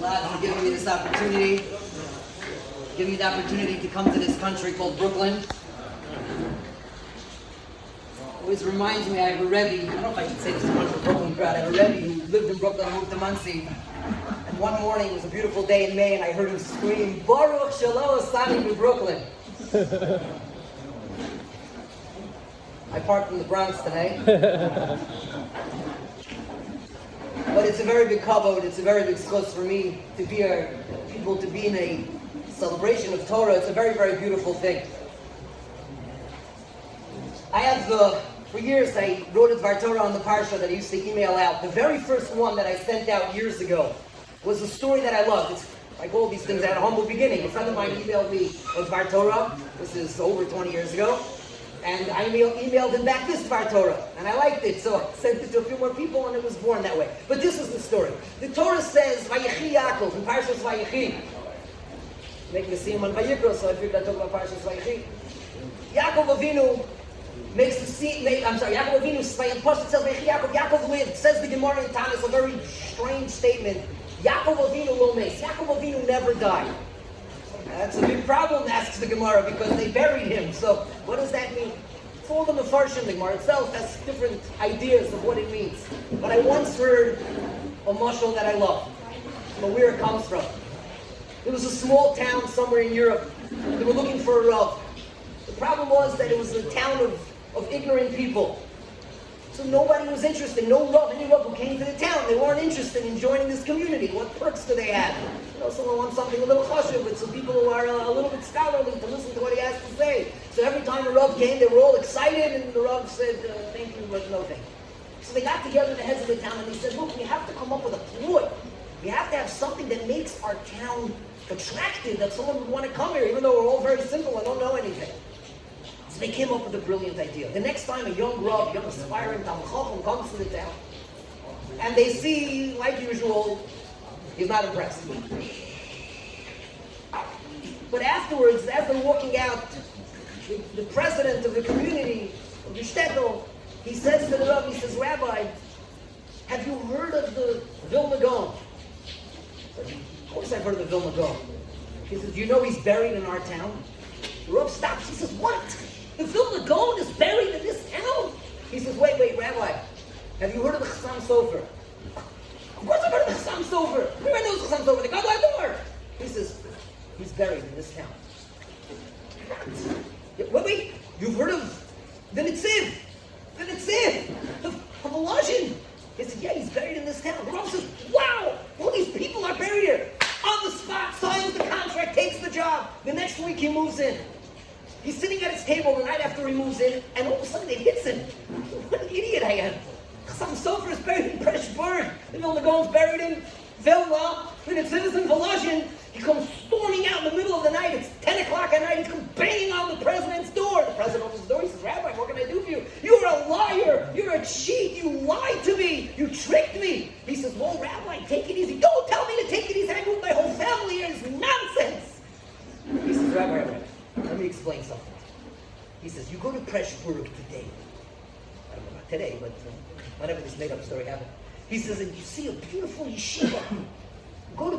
for giving me this opportunity. Giving me the opportunity to come to this country called Brooklyn. Always reminds me, I have a Rebbe, I don't know if I should say this in front of the Brooklyn crowd, I have a Rebbe who lived in Brooklyn and moved to Muncie. And one morning, it was a beautiful day in May, and I heard him scream, Baruch Shalom Asani in Brooklyn. I parked in the Bronx today. But it's a very big kavod, it's a very big zchus for me to be people to be in a celebration of Torah. It's a very, very beautiful thing. I have, for years, I wrote a Dvar Torah on the Parsha that I used to email out. The very first one that I sent out years ago was a story that I loved. It's like all these things, I had a humble beginning. A friend of mine emailed me a Dvar Torah. This is over 20 years ago. And I emailed him back this Dvar Torah. And I liked it, so I sent it to a few more people, and it was born that way. But this is the story. The Torah says, Vayichi Yaakov, in Parshas Vayichi. Making a Siyum on Vayikra, so I figured I'd talk about Parshas Vayichi. Yaakov Avinu makes the scene, Yaakov Avinu, Pasuk tells Yaakov lived. Says the Gemara in Tanis, a very strange statement. Yaakov Avinu will make. Yaakov Avinu never died. That's a big problem, asks the Gemara, because they buried him. So what does that mean? It's all the Mefarshim. The Gemara itself has different ideas of what it means. But I once heard a mashal that I love. I don't know where it comes from. It was a small town somewhere in Europe. They were looking for a Rav. The problem was that it was a town of ignorant people. So nobody was interested. No Rav, any Rav who came to the town, they weren't interested in joining this community. What perks do they have? Someone wants something a little chashuv, but some people who are a little bit scholarly to listen to what he has to say. So every time a Rav came, they were all excited, and the Rav said, thank you, but no thank you. So they got together, the heads of the town, and they said, look, we have to come up with a ploy. We have to have something that makes our town attractive, that someone would want to come here, even though we're all very simple and don't know anything. So they came up with a brilliant idea. The next time a young Rav, young aspiring Talmid Chacham comes to the town, and they see, like usual, he's not impressed. But afterwards, as they're walking out, the president of the community, of the shtetl, he says to the Rav, he says, Rabbi, have you heard of the Vilna Gaon? Of course I've heard of the Vilna Gaon. He says, do you know he's buried in our town? The Rav stops. He says, what? The Vilna Gaon is buried in this town? He says, wait, Rabbi, have you heard of the Chassam Sofer? Of course I've heard of the Chassam Sofer. Everybody knows the Chassam Sofer, the God Lador. He says, he's buried in this town. Wait, you've heard of the Netziv of Volozhin? He said, yeah, he's buried in this town. The Rav says, wow, all these people are buried here. On the spot, signs the contract, takes the job. The next week he moves in. He's sitting at his table the night after he moves in, and all of a sudden it hits him. What an idiot I am. Chassam Sofer is buried in Preshburg. The Vilna Gaon's buried in Vilna. The Netziv is in Volozhin. He comes storming out in the middle of the night. It's 10 o'clock at night. He comes banging on the president's door. The president opens the door. He says, Rabbi, what can I do for you? You're a liar. You're a cheat. You lied to me. You tricked me. He says, well, Rabbi, take it easy. Don't tell me to take it easy. I moved my whole family here. It's nonsense. He says, Rabbi, let me explain something. He says, you go to Preshburg today. I don't know about today, but whenever this made-up story happened. He says, and you see a beautiful yeshiva. Go to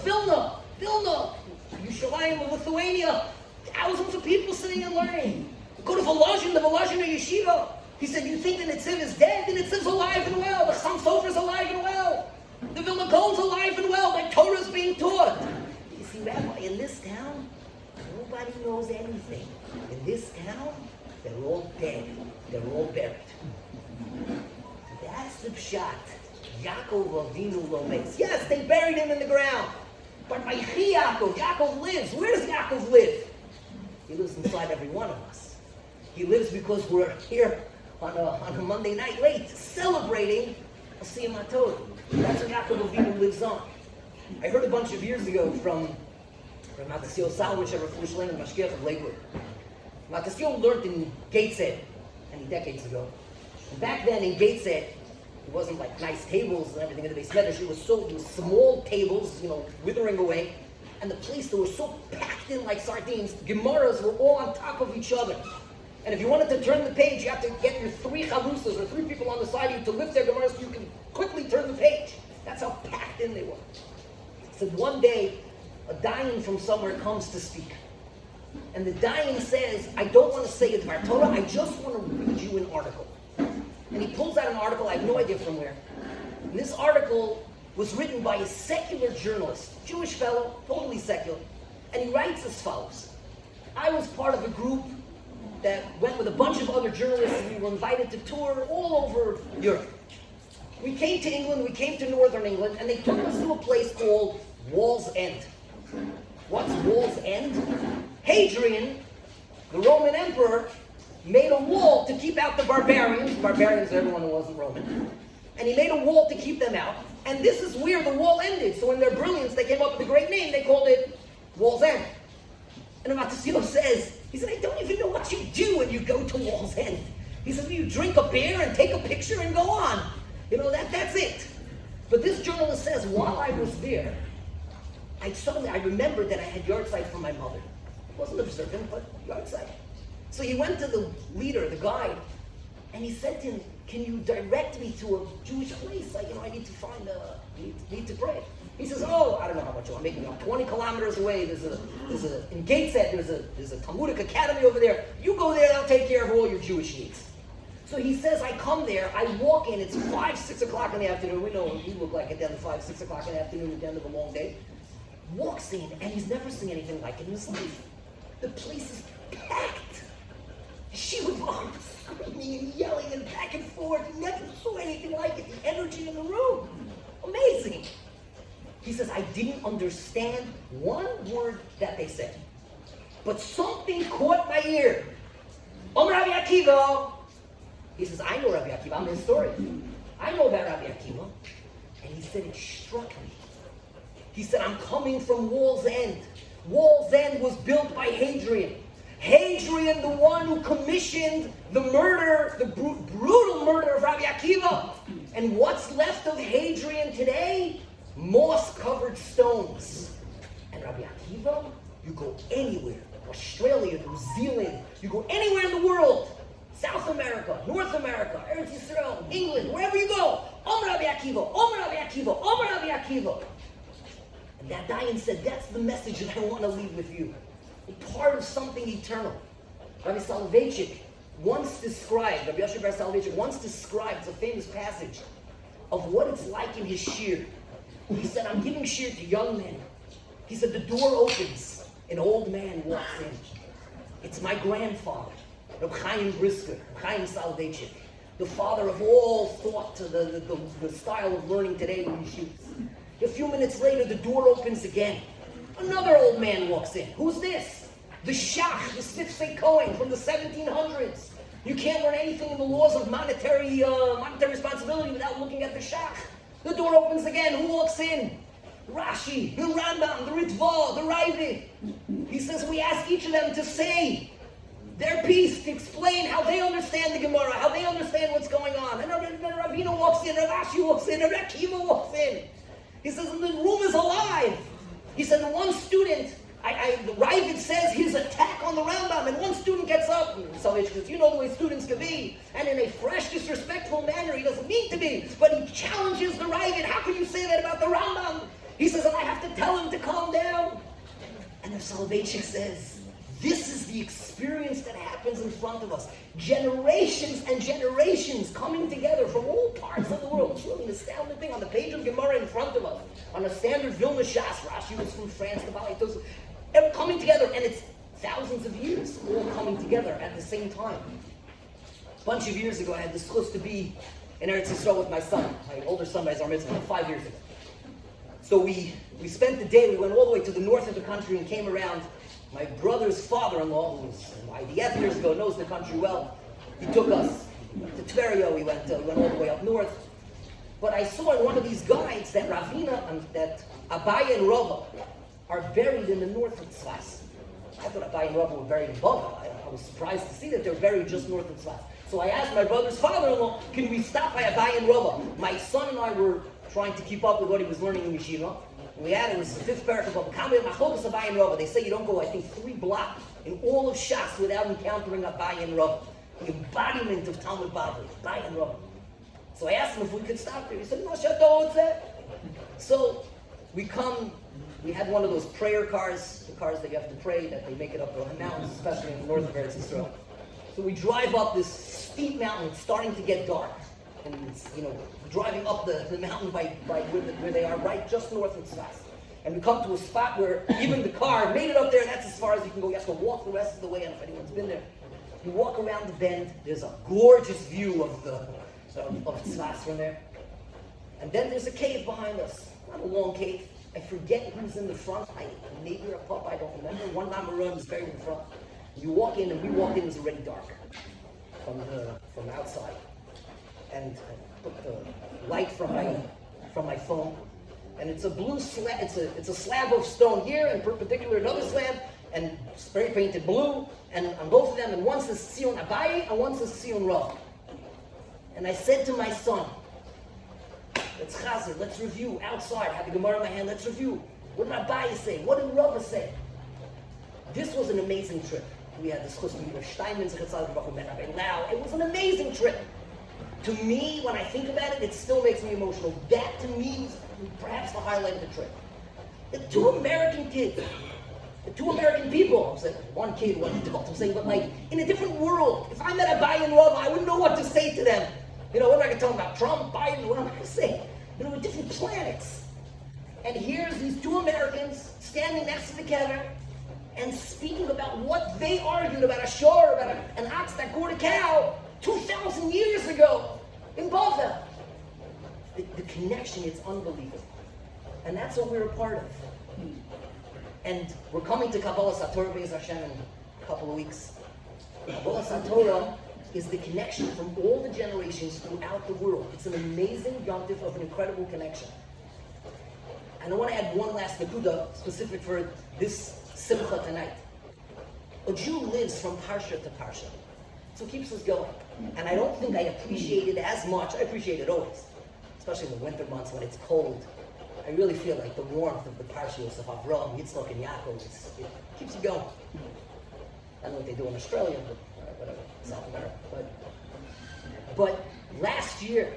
Vilna, Yerushalayim of Lithuania. Thousands of people sitting and learning. Go to Volozhin, the Volozhin yeshiva. He said, you think the Netziv is dead? The Netziv's alive and well. The Chassam Sofer is alive and well. The Vilna Gaon's alive and well. The Torah is being taught. You see, Rabbi, in this town, nobody knows anything. In this town, they're all dead. They're all buried. That's the pshat. Yaakov Avinu lo meis. Yes, they buried him in the ground. But Vayichi Yaakov lives. Where does Yaakov live? He lives inside every one of us. He lives because we're here on a Monday night late, celebrating a Siyum Torah. That's where Yaakov Avinu lives on. I heard a bunch of years ago from Matasio Salwich, a Refuah Shlema and Mashgiach of Lakewood. Matasio learned in Gateshead many decades ago. And back then in Gateshead, it wasn't like nice tables and everything in the Beis Medrash. It was small tables, withering away. And the place, they were so packed in like sardines. Gemaras were all on top of each other. And if you wanted to turn the page, you had to get your 3 chavusas or 3 people on the side of you to lift their Gemaras so you can quickly turn the page. That's how packed in they were. Said one day, a Dani from somewhere comes to speak. And the Dani says, I don't want to say a Dvar Torah, I just want to read you an article. And he pulls out an article, I have no idea from where. And this article was written by a secular journalist, Jewish fellow, totally secular. And he writes as follows. I was part of a group that went with a bunch of other journalists, and we were invited to tour all over Europe. We came to England, we came to northern England, and they took us to a place called Wall's End. What's Wall's End? Hadrian, the Roman emperor, made a wall to keep out the barbarians. Barbarians are everyone who wasn't Roman. And he made a wall to keep them out. And this is where the wall ended. So in their brilliance, they came up with a great name. They called it Wall's End. And Amatisio says, he said, I don't even know what you do when you go to Wall's End. He said, you drink a beer and take a picture and go on. You know, that's it. But this journalist says, while I was there, I remembered that I had yard site from my mother. It wasn't observant, but yard site. So he went to the leader, the guide, and he said to him, can you direct me to a Jewish place? I need to find need to pray. He says, oh, I don't know how much I'm making. 20 kilometers away, in Gateshead, there's a Talmudic academy over there. You go there, they'll take care of all your Jewish needs. So he says, I come there, I walk in, it's 5, 6 o'clock in the afternoon. We know what we look like at the end of 5, 6 o'clock in the afternoon at the end of a long day. Walks in, and he's never seen anything like it in his life. The place is packed. She was screaming and yelling and back and forth. He never saw anything like it. The energy in the room. Amazing. He says, I didn't understand one word that they said. But something caught my ear. Rabbi Akiva. He says, I know Rabbi Akiva. I'm a historian. I know about Rabbi Akiva. And he said, it struck me. He said, I'm coming from Wall's End. Wall's End was built by Hadrian. Hadrian, the one who commissioned the murder, the brutal murder of Rabbi Akiva. And what's left of Hadrian today? Moss-covered stones. And Rabbi Akiva, you go anywhere, Australia, New Zealand, you go anywhere in the world, South America, North America, Eretz Yisrael, England, wherever you go, Rabbi Akiva, Rabbi Akiva, Rabbi Akiva. And that Dayan said, that's the message that I want to leave with you. Part of something eternal. Rabbi Soloveitchik once described, Rabbi Yosef Bar Soloveitchik once described a famous passage of what it's like in his shir. He said, I'm giving shir to young men. He said, the door opens, an old man walks in. It's my grandfather, Reb Chaim Brisker, Reb Chaim Soloveitchik, the father of all thought to the style of learning today in yeshivas. A few minutes later, the door opens again. Another old man walks in. Who's this? The Shach, the Sifsei Cohen from the 1700s. You can't learn anything in the laws of monetary responsibility without looking at the Shach. The door opens again. Who walks in? Rashi, the Rambam, the Ritva, the Ravid. He says we ask each of them to say their piece, to explain how they understand the Gemara, how they understand what's going on. And Ravina walks in, Rashi walks in, Akiva walks in. He says, and the room is alive. He said, the one student, the Ravid says his attack on the Rambam, and one student gets up, and Salvation says, you know the way students can be, and in a fresh, disrespectful manner, he doesn't mean to be, but he challenges the Ravid, how can you say that about the Rambam? He says, and I have to tell him to calm down. And the Salvation says, this is the experience that happens in front of us. Generations and generations coming together from all parts of the world. It's really an astounding thing. On the page of Gemara in front of us, on a standard Vilna Shas, Rashi was from France, the Balaitos, coming together, and it's thousands of years all coming together at the same time. A bunch of years ago, I had the schus to be in Eretz Yisrael with my son, my older son by Zar Mitzvah, 5 years ago. So we spent the day, we went all the way to the north of the country and came around. My brother's father-in-law, who was in IDF years ago, knows the country well. He took us to Tveria. We went all the way up north. But I saw in one of these guides that Ravina and that Abaye and Rava are buried in the north of Tzfas. I thought Abaye and Rava were buried in Bava. I was surprised to see that they're buried just north of Tzfas. So I asked my brother's father-in-law, can we stop by Abaye and Rava? My son and I were trying to keep up with what he was learning in yeshiva. We had it was the fifth parak of Kamei Machlokas Abaye and Rava. They say you don't go, I think, 3 blocks in all of Shas without encountering Abaye and Rava. The embodiment of Talmud Bavli, Abaye and Rava. So I asked him if we could stop there. He said, no, Shato, what's that? So we come, we had one of those prayer cars, the cars that you have to pray, that they make it up the mountains, especially in the north of Eretz Yisrael. So we drive up this steep mountain, it's starting to get dark. And it's, driving up the mountain by where they are, right just north of Tzfas. And we come to a spot where even the car made it up there, and that's as far as you can go. You have to walk the rest of the way, and if anyone's been there, you walk around the bend, there's a gorgeous view of Tzfas from there. And then there's a cave behind us, not a long cave. I forget who's in the front, maybe a pup, I don't remember. One Namarun is buried in the front. You walk in, and we walk in, it's already dark from outside. And I put the light from my phone, and it's a blue slab. It's a slab of stone here, and perpendicular another slab, and spray painted blue. And on both of them, and one says Tzion Abaye, and one says Tzion Rav. And I said to my son, "Let's chazer, let's review outside. I had the Gemara in my hand. Let's review. What did Abaye say? What did Rav say?" This was an amazing trip. We had this chus of Shnayim Yomi. It was an amazing trip. To me, when I think about it, it still makes me emotional. That, to me, was perhaps the highlight of the trip. The two American kids, the two American people, I'm saying, one kid, one adult, I'm saying, but like, in a different world. If I met Abaye and Rav, I wouldn't know what to say to them. What am I going to tell them about Trump, Biden, what am I going to say? We're different planets. And here's these two Americans standing next to the kever and speaking about what they argued about a shore, about an ox that gored a cow 2,000 years ago in Bavel. The connection is unbelievable. And that's what we're a part of. And we're coming to Kabbalah Satorah Be'ez Hashem in a couple of weeks. Kabbalah Satorah is the connection from all the generations throughout the world. It's an amazing yontif of an incredible connection. And I want to add one last nakuda specific for this simcha tonight. A Jew lives from parsha to parsha. So it keeps us going. And I don't think I appreciate it as much. I appreciate it always, especially in the winter months when it's cold. I really feel like the warmth of the parshios of Avraham, Yitzchak, and Yaakov, it keeps you going. I don't know what they do in Australia, but whatever, South America. But last year,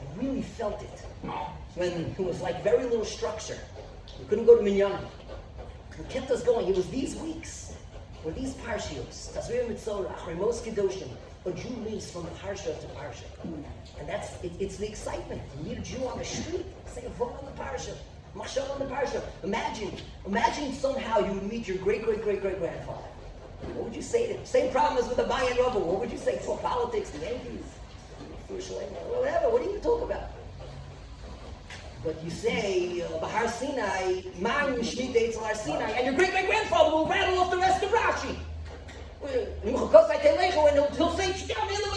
I really felt it when it was like very little structure. We couldn't go to Minyan. What kept us going, it was these weeks, where these parshios, Tazria Mitzorah, Achrimos Kedoshim, a Jew lives from parsha to parsha. And it's the excitement. You meet a Jew on the street, say a vort on the parsha, machshava on the parsha. Imagine somehow you would meet your great-great-great-great-grandfather. What would you say to him? Same problem as with Abaye and Rav. What would you say? For politics, the Yankees, whatever. What do you talk about? But you say, Bahar Sinai, Man Yishni Deitz Har Sinai, and your great-great-grandfather will rattle off the rest of Rashi. And he'll say,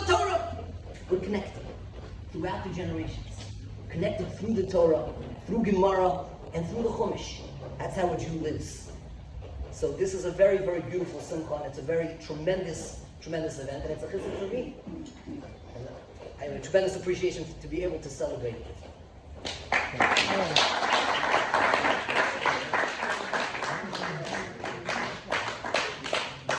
Torah. We're connected throughout the generations. Connected through the Torah, through Gemara, and through the Chumash. That's how a Jew lives. So this is a very, very beautiful simcha, and it's a very tremendous event, and it's a chizuk for me. And I have a tremendous appreciation to be able to celebrate it.